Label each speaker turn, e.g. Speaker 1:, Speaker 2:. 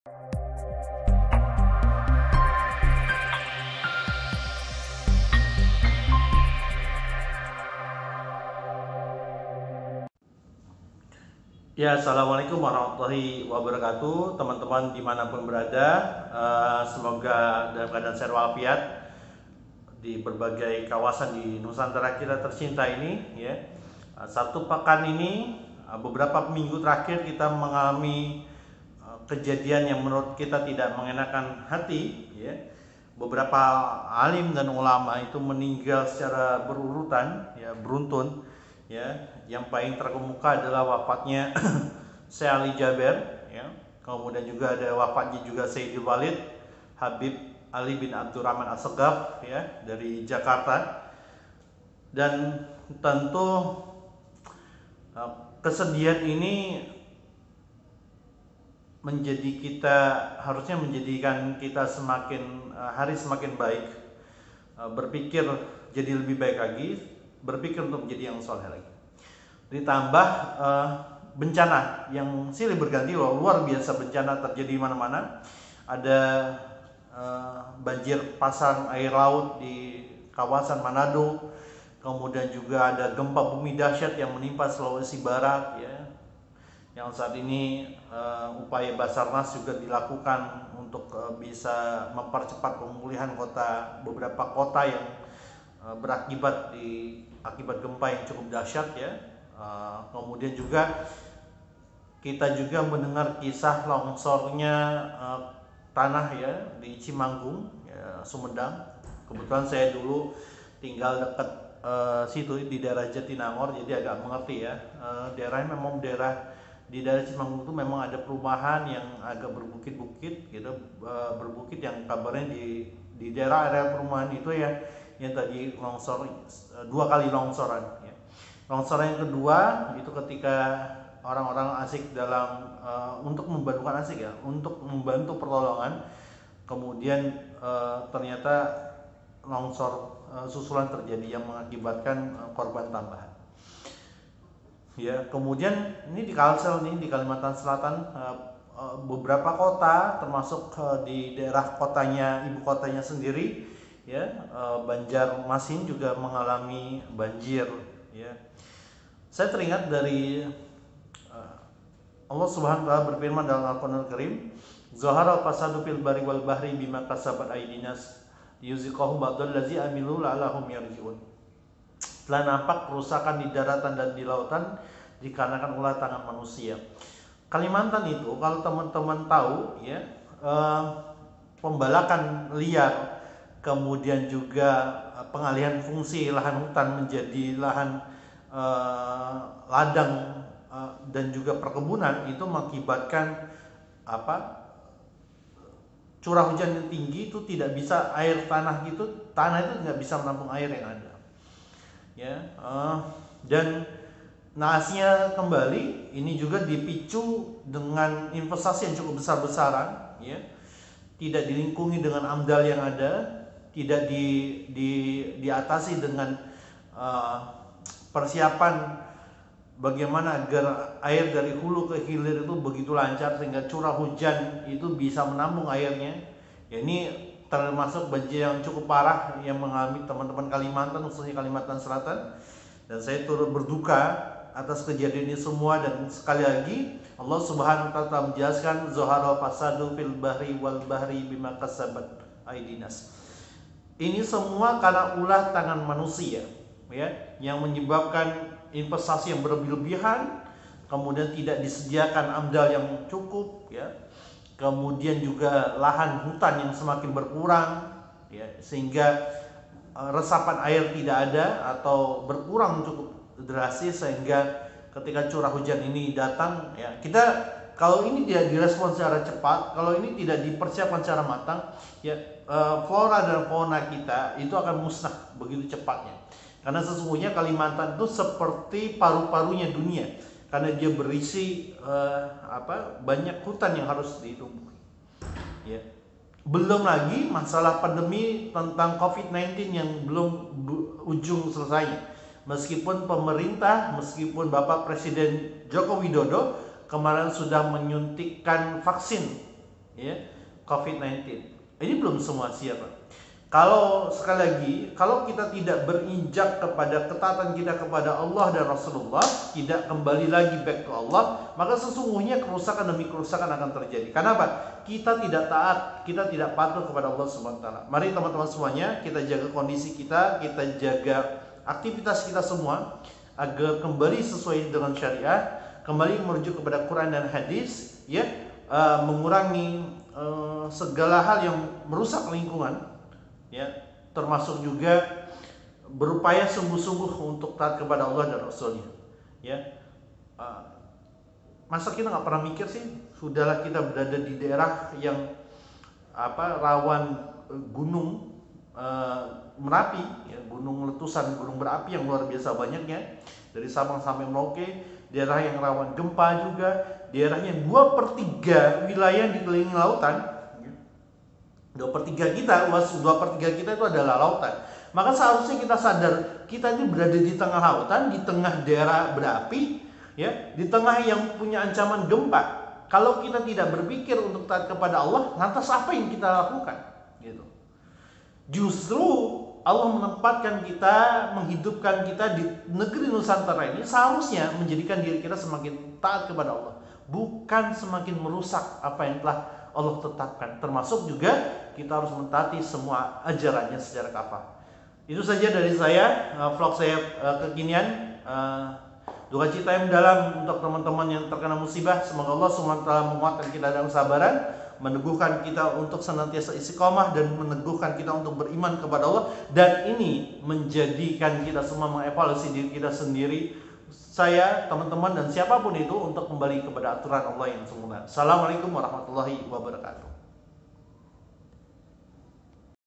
Speaker 1: Ya, assalamualaikum warahmatullahi wabarakatuh, teman-teman dimanapun berada. Semoga dalam keadaan sehat walafiat di berbagai kawasan di Nusantara kita tercinta ini. Ya, satu pekan ini, beberapa minggu terakhir kita mengalami kejadian yang menurut kita tidak mengenakan hati. Ya, beberapa alim dan ulama itu meninggal secara berurutan, ya, beruntun. Ya, yang paling terkemuka adalah wafatnya Syekh Ali Jaber, ya. Kemudian juga ada wafatnya juga Sayyidul Walid Habib Ali bin Abdurrahman As-Segaf, ya, dari Jakarta. Dan tentu kesedihan ini harusnya menjadikan kita semakin hari semakin baik, berpikir jadi lebih baik lagi, berpikir untuk menjadi yang soleh lagi. Ditambah bencana yang silih berganti, luar biasa bencana terjadi di mana-mana. Ada banjir pasang air laut di kawasan Manado, kemudian juga ada gempa bumi dahsyat yang menimpa Sulawesi Barat, ya. Yang saat ini upaya Basarnas juga dilakukan untuk bisa mempercepat pemulihan beberapa kota yang berakibat akibat gempa yang cukup dahsyat, ya. Kemudian juga kita juga mendengar kisah longsornya tanah, ya, di Cimanggung, ya, Sumedang. Kebetulan saya dulu tinggal dekat situ di daerah Jatinangor, jadi agak mengerti, ya. Daerahnya memang di daerah Cimanggung itu memang ada perumahan yang agak berbukit-bukit, gitu, berbukit yang kabarnya di daerah area perumahan itu, ya, yang tadi longsor 2 kali longsoran, ya. Longsoran yang kedua itu ketika orang-orang asik untuk membantu pertolongan, kemudian ternyata longsor susulan terjadi yang mengakibatkan korban tambahan. Ya, kemudian ini di Kalsel nih, di Kalimantan Selatan, beberapa kota termasuk di daerah ibu kotanya sendiri, ya, Banjarmasin juga mengalami banjir, ya. Saya teringat dari Allah Subhanahu wa taala berfirman dalam Al-Qur'anul Karim, "Zahara fasadu fil bari wal bahri bima kasabat aydinas yuziqahum ba'dal ladzi amilu la'allahum yarji'un." Telah nampak kerusakan di daratan dan di lautan dikarenakan ulah tangan manusia. Kalimantan itu, kalau teman-teman tahu, ya, pembalakan liar, kemudian juga pengalihan fungsi lahan hutan menjadi lahan ladang dan juga perkebunan itu mengakibatkan curah hujan yang tinggi itu tidak bisa tanah itu nggak bisa menampung air yang ada, ya. Dan naasnya kembali ini juga dipicu dengan investasi yang cukup besar-besaran, ya, tidak dilingkungi dengan AMDAL yang ada, tidak diatasi dengan persiapan bagaimana agar air dari hulu ke hilir itu begitu lancar sehingga curah hujan itu bisa menampung airnya. Ya, ini termasuk banjir yang cukup parah yang mengalami teman-teman Kalimantan, khususnya Kalimantan Selatan. Dan saya turut berduka atas kejadian ini semua, dan sekali lagi Allah Subhanahu wa taala menjelaskan zahara fasadu fil bahri wal bahri bima kasabat aydinas. Ini semua karena ulah tangan manusia, ya, yang menyebabkan investasi yang berlebihan, kemudian tidak disediakan AMDAL yang cukup, ya, kemudian juga lahan hutan yang semakin berkurang, ya, sehingga resapan air tidak ada atau berkurang cukup drastis, sehingga ketika curah hujan ini datang, ya, kalau ini tidak direspon secara cepat, kalau ini tidak dipersiapkan secara matang, ya, flora dan fauna kita itu akan musnah begitu cepatnya. Karena sesungguhnya Kalimantan itu seperti paru-parunya dunia, karena dia berisi banyak hutan yang harus ditumbuhi, ya. Belum lagi masalah pandemi tentang COVID-19 yang belum ujung selesainya. Meskipun Bapak Presiden Joko Widodo kemarin sudah menyuntikkan vaksin, ya, COVID-19. Ini belum semua siap. Kalau sekali lagi, kalau kita tidak berinjak kepada ketaatan kita kepada Allah dan Rasulullah, tidak kembali lagi back to Allah, maka sesungguhnya kerusakan demi kerusakan akan terjadi. Kenapa? Kita tidak taat, kita tidak patuh kepada Allah Subhanahu wa taala. Mari teman-teman semuanya, kita jaga kondisi kita jaga aktivitas kita semua agar kembali sesuai dengan syariah, kembali merujuk kepada Quran dan hadis, ya, mengurangi segala hal yang merusak lingkungan, ya, termasuk juga berupaya sungguh-sungguh untuk taat kepada Allah dan Rasulnya, ya. Masa kita nggak pernah mikir sih, sudahlah kita berada di daerah yang rawan gunung Merapi, ya, gunung letusan, gunung berapi yang luar biasa banyaknya dari Sabang sampai Merauke, daerah yang rawan gempa juga, daerahnya 2/3 wilayah dikelilingi lautan. 2/3 kita, luas 2/3 kita itu adalah lautan. Maka seharusnya kita sadar, kita ini berada di tengah lautan, di tengah daerah berapi, ya, di tengah yang punya ancaman gempa. Kalau kita tidak berpikir untuk taat kepada Allah, lantas apa yang kita lakukan? Gitu. Justru Allah menempatkan kita, menghidupkan kita di negeri Nusantara ini seharusnya menjadikan diri kita semakin taat kepada Allah, bukan semakin merusak apa yang telah Allah tetapkan. Termasuk juga kita harus mentaati semua ajarannya secara kafah. Itu saja dari saya, vlog saya kekinian. Duka cita yang mendalam untuk teman-teman yang terkena musibah. Semoga Allah SWT menguatkan kita dalam kesabaran, meneguhkan kita untuk senantiasa istiqomah, dan meneguhkan kita untuk beriman kepada Allah. Dan ini menjadikan kita semua mengevaluasi diri kita sendiri, saya, teman-teman, dan siapapun itu, untuk kembali kepada aturan Allah yang sempurna. Assalamualaikum warahmatullahi wabarakatuh.